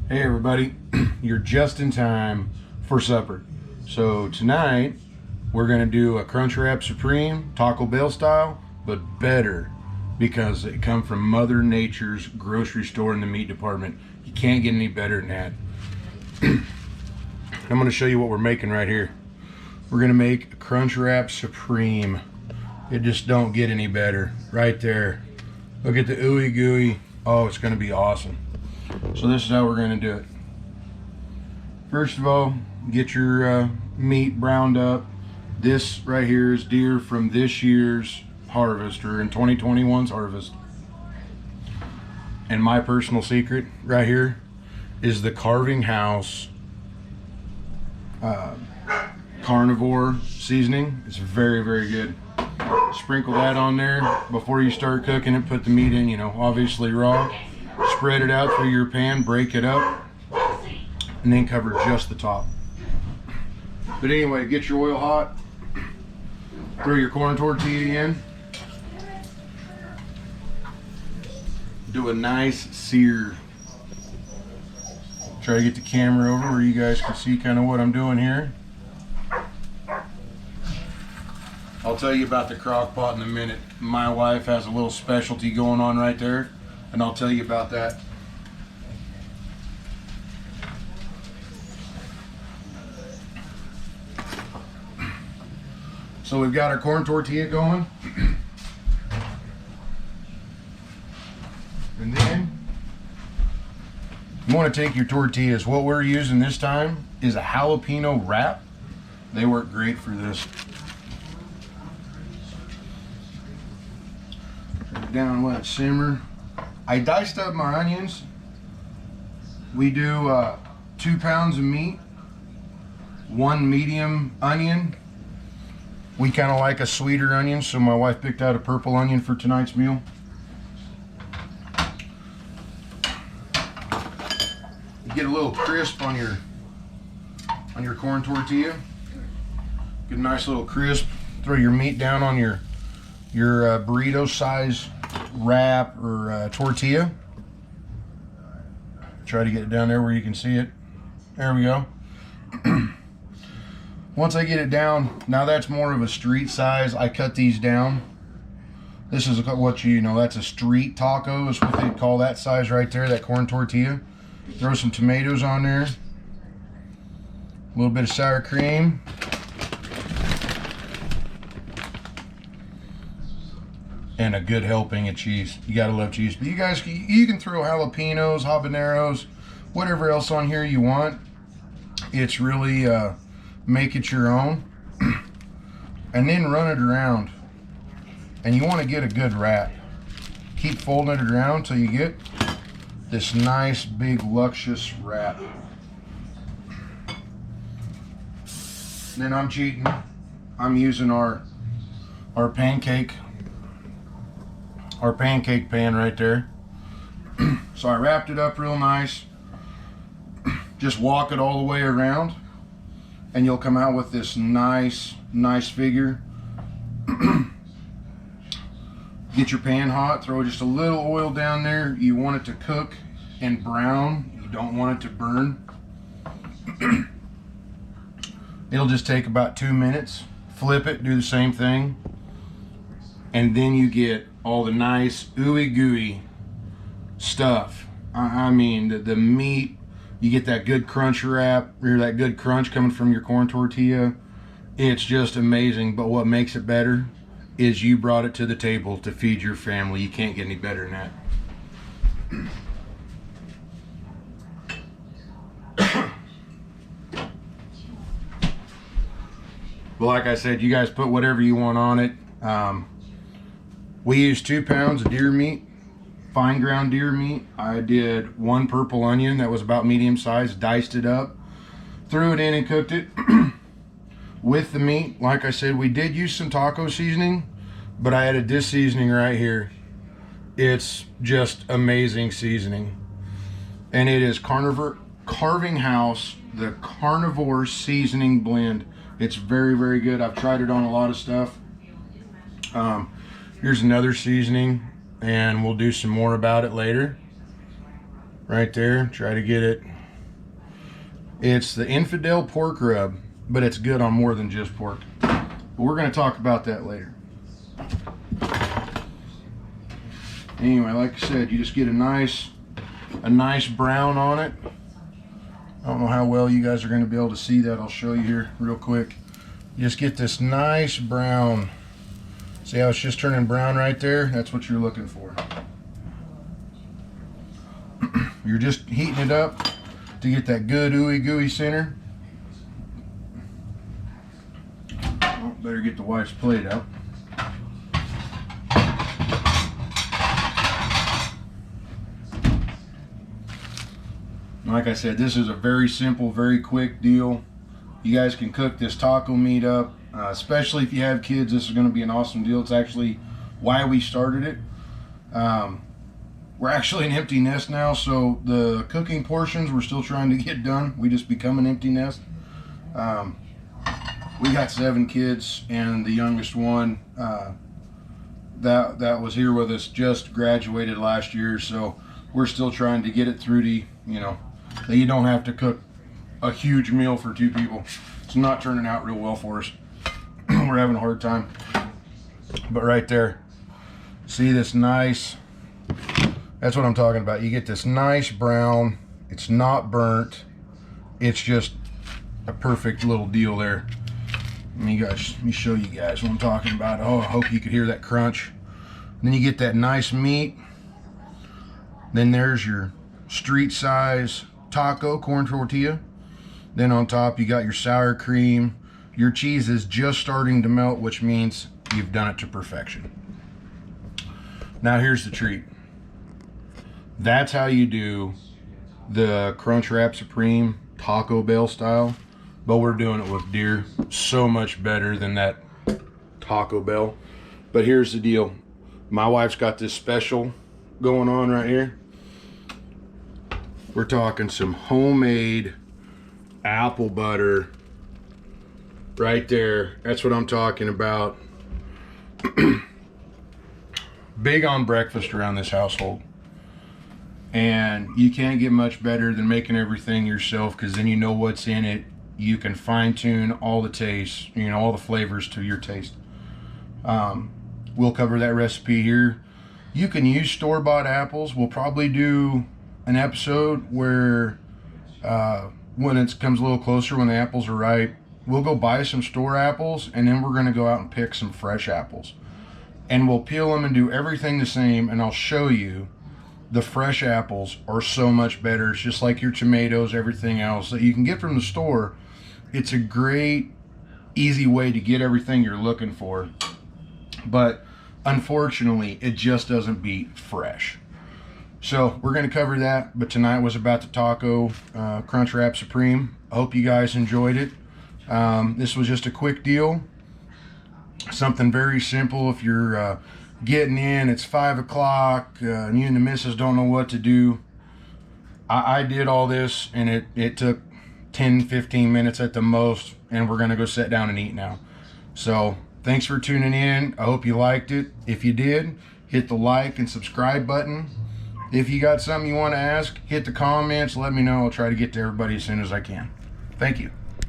Hey everybody, you're just in time for supper. So tonight we're gonna do a Crunchwrap Supreme, Taco Bell style, but better because it come from Mother Nature's grocery store in the meat department. You can't get any better than that. I'm gonna show you what we're making right here. We're gonna make a Crunchwrap Supreme. It just don't get any better. Right there. Look at the ooey gooey. Oh, it's gonna be awesome. So this is how we're going to do it. First of all, get your meat browned up. This right here is deer from this year's harvest, or in 2021's harvest. And my personal secret right here is the Carving House carnivore seasoning. It's very, very good. Sprinkle that on there before you start cooking it. Put the meat in, obviously raw. Spread it out through your pan, break it up, and then cover just the top. But anyway, get your oil hot. Throw your corn tortilla in. Do a nice sear. Try to get the camera over where you guys can see kind of what I'm doing here. I'll tell you about the crock pot in a minute. My wife has a little specialty going on right there, and I'll tell you about that. So we've got our corn tortilla going. And then you want to take your tortillas. What we're using this time is a jalapeno wrap. They work great for this. Put it down, let it simmer. I diced up my onions. We do 2 pounds of meat, 1 medium onion. We kind of like a sweeter onion, so my wife picked out a purple onion for tonight's meal. You get a little crisp on your corn tortilla. Get a nice little crisp. Throw your meat down on your burrito size wrap or tortilla. Try to get it down there where you can see it. There we go. Once I get it down, now that's more of a street size. I cut these down. This is what that's a street taco is what they call that size right there, that corn tortilla. Throw some tomatoes on there. A little bit of sour cream. And a good helping of cheese. You gotta love cheese. But you can throw jalapenos, habaneros, whatever else on here you want. It's really make it your own. And then run it around. And you want to get a good wrap. Keep folding it around until you get this nice big luscious wrap. Then I'm cheating. I'm using our pancake pan right there. So I wrapped it up real nice. Just walk it all the way around and you'll come out with this nice figure. Get your pan hot, throw just a little oil down there. You want it to cook and brown. You don't want it to burn. It'll just take about 2 minutes. Flip it, do the same thing. And then you get all the nice ooey gooey stuff. I mean, the meat, you get that good crunch wrap, or that good crunch coming from your corn tortilla. It's just amazing. But what makes it better is you brought it to the table to feed your family. You can't get any better than that. But like I said, you guys put whatever you want on it. We used 2 pounds of deer meat, fine ground deer meat. I did 1 purple onion that was about medium size, diced it up, threw it in and cooked it with the meat. Like I said, we did use some taco seasoning, but I added this seasoning right here. It's just amazing seasoning. And it is Carving House, the carnivore seasoning blend. It's very, very good. I've tried it on a lot of stuff. Here's another seasoning, and we'll do some more about it later. right there. Try to get it. It's the infidel pork rub, but it's good on more than just pork. But we're going to talk about that later. Anyway, like I said, you just get a nice brown on it. I don't know how well you guys are going to be able to see that. I'll show you here real quick. You just get this nice brown. See how it's just turning brown right there? That's what you're looking for. You're just heating it up to get that good ooey gooey center. Oh, better get the wife's plate out. Like I said, this is a very simple, very quick deal. You guys can cook this taco meat up, especially if you have kids. This is going to be an awesome deal. It's actually why we started it. We're actually an empty nest now, so the cooking portions we're still trying to get done. We just become an empty nest. We got 7 kids, and the youngest one that was here with us just graduated last year, so we're still trying to get it through the, that you don't have to cook a huge meal for 2 people. It's not turning out real well for us. We're having a hard time. But right there, see this nice, that's what I'm talking about. You get this nice brown. It's not burnt. It's just a perfect little deal there. Let me show you guys what I'm talking about. Oh, I hope you could hear that crunch. And then you get that nice meat. Then there's your street size taco corn tortilla. Then on top you got your sour cream. Your cheese is just starting to melt, which means you've done it to perfection. Now here's the treat. That's how you do the Crunchwrap Supreme Taco Bell style, but we're doing it with deer. So much better than that Taco Bell. But here's the deal. My wife's got this special going on right here. We're talking some homemade apple butter right there. That's what I'm talking about. Big on breakfast around this household. And you can't get much better than making everything yourself, because then you know what's in it. You can fine tune all the tastes, all the flavors to your taste. We'll cover that recipe here. You can use store-bought apples. We'll probably do an episode where when it comes a little closer, when the apples are ripe, we'll go buy some store apples, and then we're going to go out and pick some fresh apples. And we'll peel them and do everything the same, and I'll show you the fresh apples are so much better. It's just like your tomatoes, everything else that you can get from the store. It's a great, easy way to get everything you're looking for. But unfortunately, it just doesn't beat fresh. So we're going to cover that, but tonight was about the taco Crunchwrap Supreme. I hope you guys enjoyed it. This was just a quick deal. Something very simple. If you're getting in, it's 5 o'clock, and you and the missus don't know what to do. I did all this, and it took 10-15 minutes at the most, and we're going to go sit down and eat now. So thanks for tuning in. I hope you liked it. If you did, hit the like and subscribe button. If you got something you want to ask, hit the comments, let me know. I'll try to get to everybody as soon as I can. Thank you.